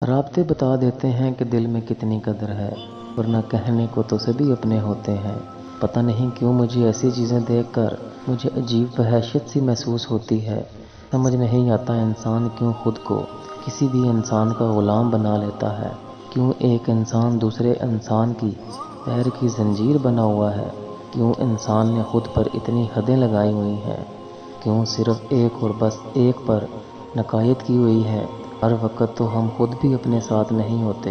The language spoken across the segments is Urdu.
رابطے بتا دیتے ہیں کہ دل میں کتنی قدر ہے، ورنہ کہنے کو تو سبھی اپنے ہوتے ہیں۔ پتہ نہیں کیوں مجھے ایسی چیزیں دیکھ کر مجھے عجیب وحشت سی محسوس ہوتی ہے۔ سمجھ نہیں آتا انسان کیوں خود کو کسی بھی انسان کا غلام بنا لیتا ہے، کیوں ایک انسان دوسرے انسان کی پیر کی زنجیر بنا ہوا ہے، کیوں انسان نے خود پر اتنی حدیں لگائی ہوئی ہیں، کیوں صرف ایک اور بس ایک پر نکایت کی ہوئی ہے۔ ہر وقت تو ہم خود بھی اپنے ساتھ نہیں ہوتے،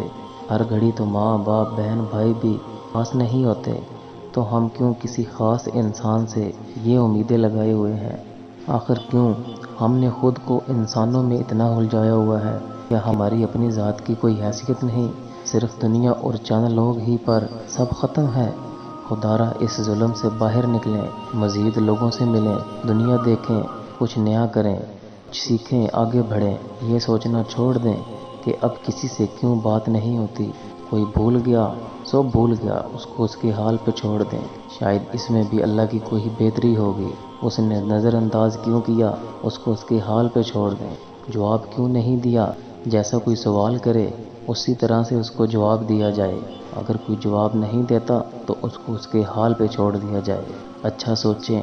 ہر گھڑی تو ماں باپ بہن بھائی بھی پاس نہیں ہوتے، تو ہم کیوں کسی خاص انسان سے یہ امیدیں لگائے ہوئے ہیں؟ آخر کیوں ہم نے خود کو انسانوں میں اتنا الجھایا ہوا ہے؟ کیا ہماری اپنی ذات کی کوئی حیثیت نہیں؟ صرف دنیا اور چند لوگ ہی پر سب ختم ہے؟ خدارا اس ظلم سے باہر نکلیں، مزید لوگوں سے ملیں، دنیا دیکھیں، کچھ نیا کریں، کچھ سیکھیں، آگے بڑھیں۔ یہ سوچنا چھوڑ دیں کہ اب کسی سے کیوں بات نہیں ہوتی۔ کوئی بھول گیا سو بھول گیا، اس کو اس کے حال پہ چھوڑ دیں۔ شاید اس میں بھی اللہ کی کوئی بہتری ہوگی، اس نے نظر انداز کیوں کیا، اس کو اس کے حال پہ چھوڑ دیں۔ جواب کیوں نہیں دیا؟ جیسا کوئی سوال کرے اسی طرح سے اس کو جواب دیا جائے۔ اگر کوئی جواب نہیں دیتا تو اس کو اس کے حال پہ چھوڑ دیا جائے۔ اچھا سوچیں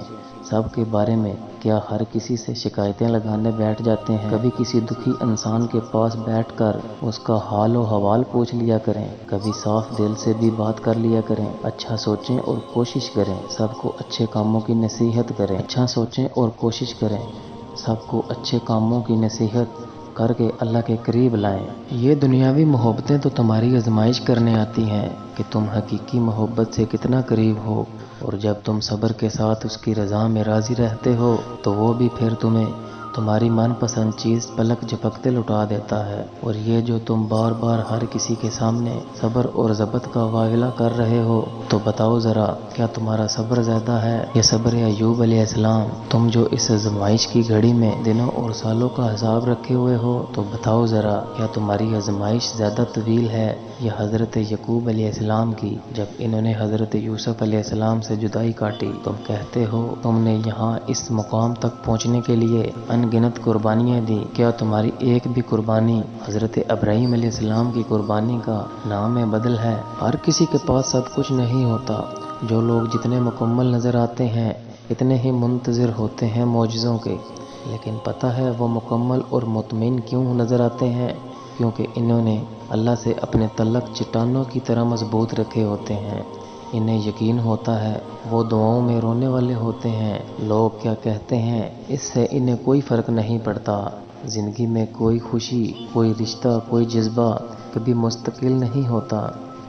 سب کے بارے میں، کیا ہر کسی سے شکایتیں لگانے بیٹھ جاتے ہیں؟ کبھی کسی دکھی انسان کے پاس بیٹھ کر اس کا حال و حوال پوچھ لیا کریں، کبھی صاف دل سے بھی بات کر لیا کریں۔ اچھا سوچیں اور کوشش کریں، سب کو اچھے کاموں کی نصیحت کریں۔ اچھا سوچیں اور کوشش کریں، سب کو اچھے کاموں کی نصیحت کر کے اللہ کے قریب لائیں۔ یہ دنیاوی محبتیں تو تمہاری آزمائش کرنے آتی ہیں کہ تم حقیقی محبت سے کتنا قریب ہو، اور جب تم صبر کے ساتھ اس کی رضا میں راضی رہتے ہو تو وہ بھی پھر تمہیں تمہاری من پسند چیز پلک جھپکتے لٹا دیتا ہے۔ اور یہ جو تم بار بار ہر کسی کے سامنے صبر اور ضبط کا واویلا کر رہے ہو، تو بتاؤ ذرا کیا تمہارا صبر زیادہ ہے یا صبر ایوب علیہ السلام؟ تم جو اس آزمائش کی گھڑی میں دنوں اور سالوں کا حساب رکھے ہوئے ہو، تو بتاؤ ذرا کیا تمہاری آزمائش زیادہ طویل ہے یا حضرت یعقوب علیہ السلام کی، جب انہوں نے حضرت یوسف علیہ السلام سے جدائی کاٹی؟ تم کہتے ہو تم نے یہاں اس مقام تک پہنچنے کے لیے ان گنت قربانیاں دی، کیا تمہاری ایک بھی قربانی حضرت ابراہیم علیہ السلام کی قربانی کا نام بدل ہے؟ ہر کسی کے پاس سب کچھ نہیں ہوتا۔ جو لوگ جتنے مکمل نظر آتے ہیں اتنے ہی منتظر ہوتے ہیں معجزوں کے، لیکن پتہ ہے وہ مکمل اور مطمئن کیوں نظر آتے ہیں؟ کیونکہ انہوں نے اللہ سے اپنے تعلق چٹانوں کی طرح مضبوط رکھے ہوتے ہیں۔ انہیں یقین ہوتا ہے وہ دعاؤں میں رونے والے ہوتے ہیں، لوگ کیا کہتے ہیں اس سے انہیں کوئی فرق نہیں پڑتا۔ زندگی میں کوئی خوشی، کوئی رشتہ، کوئی جذبہ کبھی مستقل نہیں ہوتا،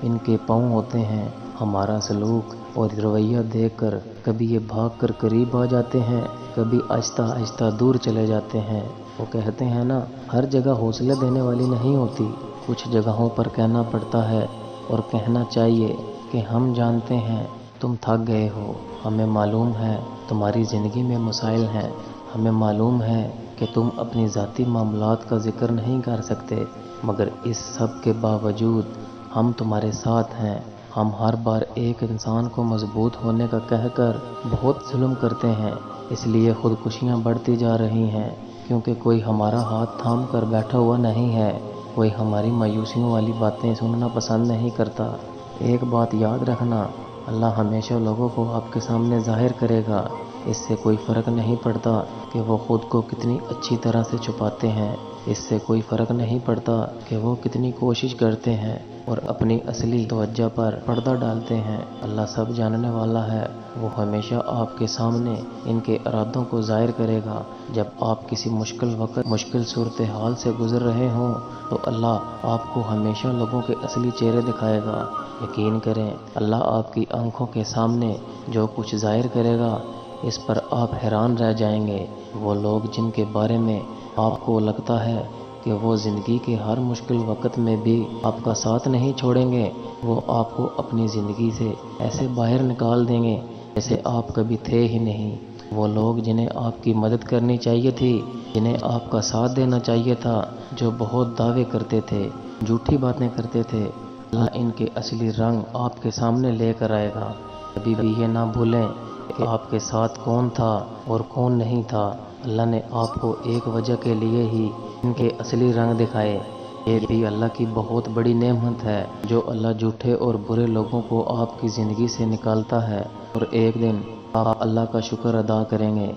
ان کے پاؤں ہوتے ہیں۔ ہمارا سلوک اور رویہ دیکھ کر کبھی یہ بھاگ کر قریب آ جاتے ہیں، کبھی آہستہ آہستہ دور چلے جاتے ہیں۔ وہ کہتے ہیں نا، ہر جگہ حوصلہ دینے والی نہیں ہوتی، کچھ جگہوں پر کہنا پڑتا ہے، اور کہنا چاہیے کہ ہم جانتے ہیں تم تھک گئے ہو، ہمیں معلوم ہے تمہاری زندگی میں مسائل ہیں، ہمیں معلوم ہے کہ تم اپنی ذاتی معاملات کا ذکر نہیں کر سکتے، مگر اس سب کے باوجود ہم تمہارے ساتھ ہیں۔ ہم ہر بار ایک انسان کو مضبوط ہونے کا کہہ کر بہت ظلم کرتے ہیں، اس لیے خودکشیاں بڑھتی جا رہی ہیں، کیونکہ کوئی ہمارا ہاتھ تھام کر بیٹھا ہوا نہیں ہے، کوئی ہماری مایوسیوں والی باتیں سننا پسند نہیں کرتا۔ ایک بات یاد رکھنا، اللہ ہمیشہ لوگوں کو آپ کے سامنے ظاہر کرے گا، اس سے کوئی فرق نہیں پڑتا کہ وہ خود کو کتنی اچھی طرح سے چھپاتے ہیں، اس سے کوئی فرق نہیں پڑتا کہ وہ کتنی کوشش کرتے ہیں اور اپنی اصلی توجہ پر پردہ ڈالتے ہیں۔ اللہ سب جاننے والا ہے، وہ ہمیشہ آپ کے سامنے ان کے ارادوں کو ظاہر کرے گا۔ جب آپ کسی مشکل وقت، مشکل صورتحال سے گزر رہے ہوں تو اللہ آپ کو ہمیشہ لوگوں کے اصلی چہرے دکھائے گا۔ یقین کریں اللہ آپ کی آنکھوں کے سامنے جو کچھ ظاہر کرے گا اس پر آپ حیران رہ جائیں گے۔ وہ لوگ جن کے بارے میں آپ کو لگتا ہے کہ وہ زندگی کے ہر مشکل وقت میں بھی آپ کا ساتھ نہیں چھوڑیں گے، وہ آپ کو اپنی زندگی سے ایسے باہر نکال دیں گے جیسے آپ کبھی تھے ہی نہیں۔ وہ لوگ جنہیں آپ کی مدد کرنی چاہیے تھی، جنہیں آپ کا ساتھ دینا چاہیے تھا، جو بہت دعوے کرتے تھے، جھوٹی باتیں کرتے تھے، اللہ ان کے اصلی رنگ آپ کے سامنے لے کر آئے گا۔ کبھی بھی یہ نہ بھولیں کہ آپ کے ساتھ کون تھا اور کون نہیں تھا۔ اللہ نے آپ کو ایک وجہ کے لیے ہی ان کے اصلی رنگ دکھائے، یہ بھی اللہ کی بہت بڑی نعمت ہے جو اللہ جھوٹے اور برے لوگوں کو آپ کی زندگی سے نکالتا ہے، اور ایک دن آپ اللہ کا شکر ادا کریں گے۔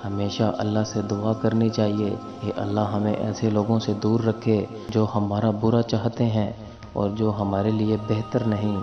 ہمیشہ اللہ سے دعا کرنی چاہیے کہ اللہ ہمیں ایسے لوگوں سے دور رکھے جو ہمارا برا چاہتے ہیں اور جو ہمارے لیے بہتر نہیں۔